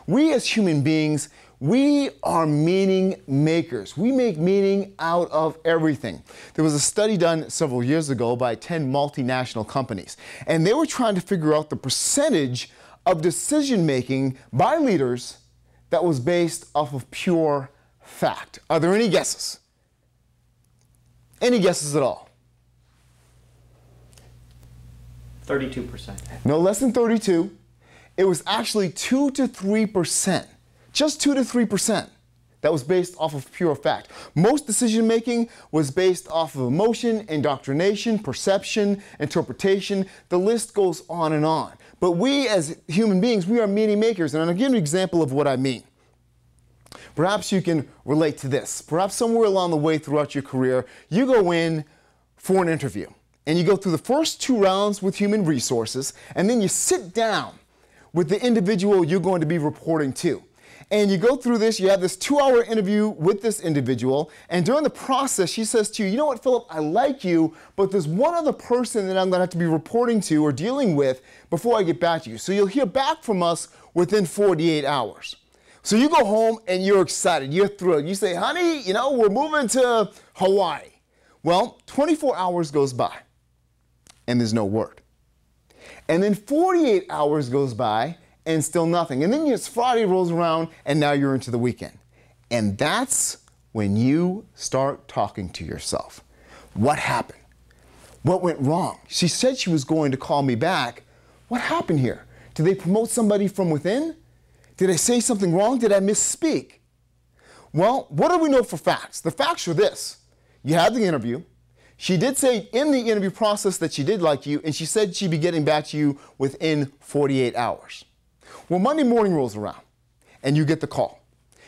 We as human beings, we are meaning makers. We make meaning out of everything. There was a study done several years ago by 10 multinational companies, and they were trying to figure out the percentage of decision making by leaders that was based off of pure fact. Are there any guesses? Any guesses at all? 32%. No less than 32. It was actually 2 to 3%. Just 2 to 3%. That was based off of pure fact. Most decision making was based off of emotion, indoctrination, perception, interpretation. The list goes on and on. But we as human beings, we are meaning makers. And I'll give you an example of what I mean. Perhaps you can relate to this. Perhaps somewhere along the way throughout your career, you go in for an interview and you go through the first 2 rounds with human resources, and then you sit down with the individual you're going to be reporting to. And you go through this, you have this 2-hour interview with this individual, and during the process, she says to you, you know what, Philip, I like you, but there's one other person that I'm gonna have to be reporting to or dealing with before I get back to you. So you'll hear back from us within 48 hours. So you go home and you're excited, you're thrilled. You say, honey, you know, we're moving to Hawaii. Well, 24 hours goes by and there's no word. And then 48 hours goes by and still nothing. And then it's Friday rolls around and now you're into the weekend. And that's when you start talking to yourself. What happened? What went wrong? She said she was going to call me back. What happened here? Did they promote somebody from within? Did I say something wrong? Did I misspeak? Well, what do we know for facts? The facts are this. You had the interview. She did say in the interview process that she did like you, and she said she'd be getting back to you within 48 hours. Well, Monday morning rolls around, and you get the call.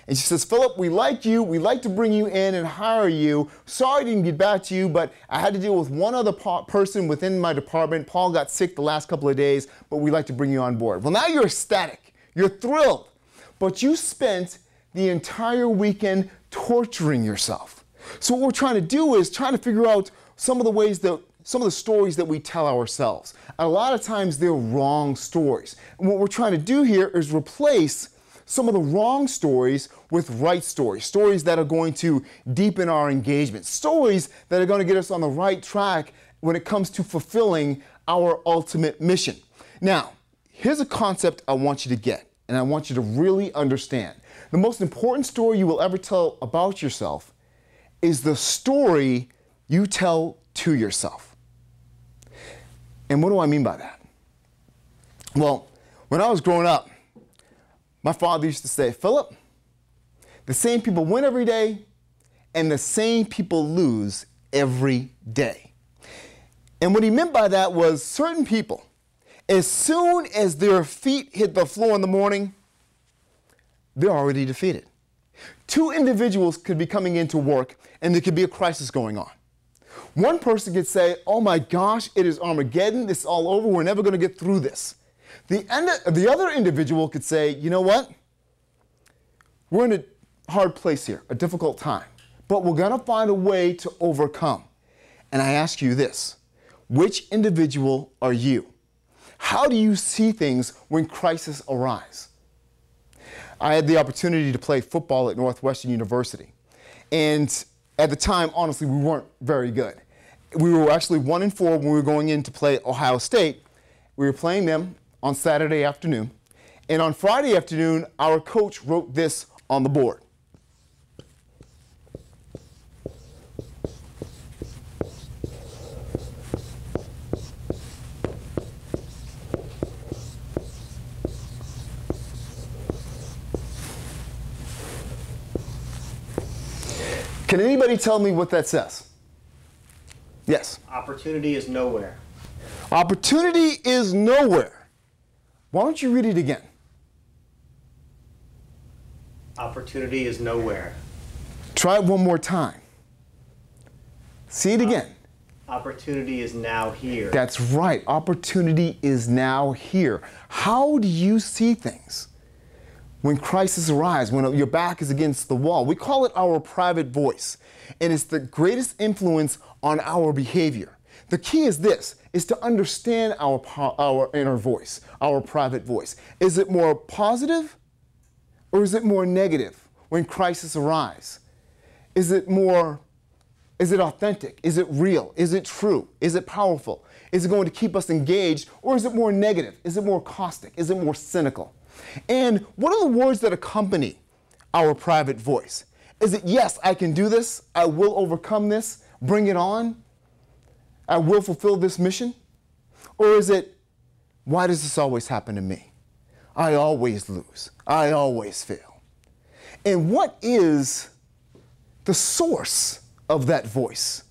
And she says, Philip, we like you. We'd like to bring you in and hire you. Sorry I didn't get back to you, but I had to deal with one other person within my department. Paul got sick the last couple of days, but we'd like to bring you on board. Well, now you're ecstatic. You're thrilled. But you spent the entire weekend torturing yourself. So what we're trying to do is trying to figure out some of the stories that we tell ourselves. And a lot of times they're wrong stories. And what we're trying to do here is replace some of the wrong stories with right stories. Stories that are going to deepen our engagement. Stories that are going to get us on the right track when it comes to fulfilling our ultimate mission. Now, here's a concept I want you to get, and I want you to really understand. The most important story you will ever tell about yourself is the story you tell to yourself. And what do I mean by that? Well, when I was growing up, my father used to say, Philip, the same people win every day and the same people lose every day. And what he meant by that was certain people, as soon as their feet hit the floor in the morning, they're already defeated. 2 individuals could be coming into work and there could be a crisis going on. One person could say, oh my gosh, it is Armageddon, it's all over, we're never going to get through this. The other individual could say, you know what? We're in a hard place here, a difficult time, but we're going to find a way to overcome. And I ask you this, which individual are you? How do you see things when crises arise? I had the opportunity to play football at Northwestern University. And at the time, honestly, we weren't very good. We were actually 1-4 when we were going in to play Ohio State. We were playing them on Saturday afternoon. And on Friday afternoon, our coach wrote this on the board. Can anybody tell me what that says? Yes. Opportunity is nowhere. Opportunity is nowhere. Why don't you read it again? Opportunity is nowhere. Try it one more time. See it again. Opportunity is now here. That's right. Opportunity is now here. How do you see things when crises arise, when your back is against the wall? We call it our private voice, and it's the greatest influence on our behavior. The key is this, is to understand our inner voice, our private voice. Is it more positive Or is it more negative when crises arise? Is it authentic? Is it real? Is it true? Is it powerful? Is it going to keep us engaged? Or is it more negative? Is it more caustic? Is it more cynical? And what are the words that accompany our private voice? Is it, yes, I can do this, I will overcome this, bring it on, I will fulfill this mission? Or is it, why does this always happen to me? I always lose, I always fail. And what is the source of that voice?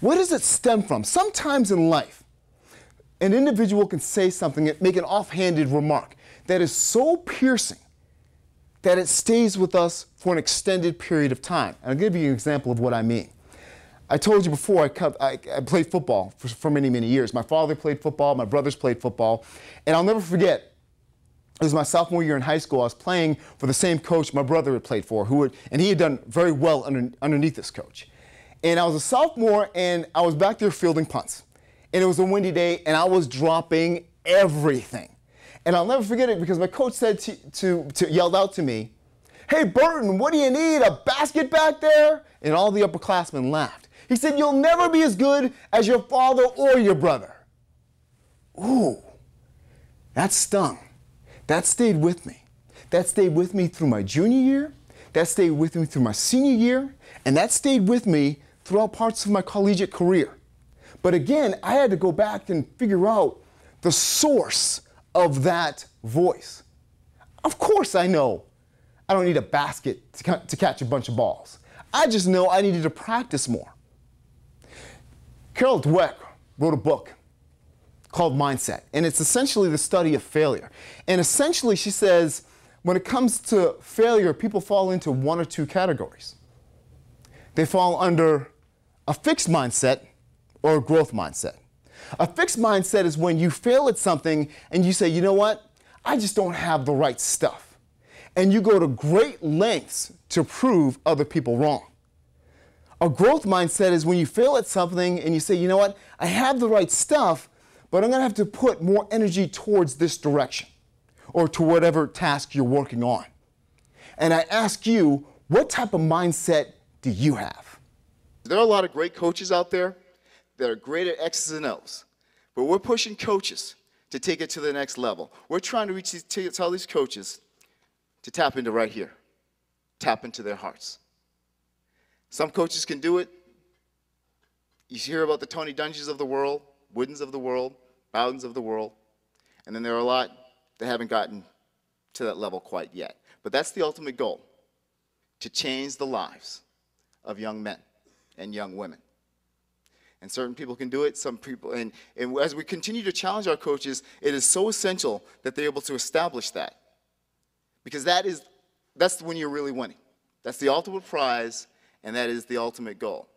Where does it stem from? Sometimes in life, an individual can say something, make an offhanded remark that is so piercing that it stays with us for an extended period of time. And I'll give you an example of what I mean. I told you before, I played football for many, many years. My father played football, my brothers played football, and I'll never forget, it was my sophomore year in high school. I was playing for the same coach my brother had played for, and he had done very well underneath this coach. And I was a sophomore, and I was back there fielding punts. And it was a windy day, and I was dropping everything. And I'll never forget it because my coach said yelled out to me, "Hey, Burton, what do you need, a basket back there?" And all the upperclassmen laughed. He said, "You'll never be as good as your father or your brother." Ooh, that stung. That stayed with me. That stayed with me through my junior year. That stayed with me through my senior year. And that stayed with me throughout parts of my collegiate career. But again, I had to go back and figure out the source of that voice. Of course I know I don't need a basket to catch a bunch of balls. I just know I needed to practice more. Carol Dweck wrote a book called Mindset, and it's essentially the study of failure. And essentially she says, when it comes to failure, people fall into one or two categories. They fall under a fixed mindset or a growth mindset. A fixed mindset is when you fail at something and you say, you know what, I just don't have the right stuff. And you go to great lengths to prove other people wrong. A growth mindset is when you fail at something and you say, you know what, I have the right stuff, but I'm going to have to put more energy towards this direction or to whatever task you're working on. And I ask you, what type of mindset do you have? There are a lot of great coaches out there that are great at X's and O's, but we're pushing coaches to take it to the next level. We're trying to tell these coaches to tap into right here, tap into their hearts. Some coaches can do it. You hear about the Tony Dungy's of the world, Woodens of the world, Bowdens of the world, and then there are a lot that haven't gotten to that level quite yet. But that's the ultimate goal, to change the lives of young men and young women. And certain people can do it, some people, and as we continue to challenge our coaches, it is so essential that they're able to establish that. Because that's when you're really winning. That's the ultimate prize, and that is the ultimate goal.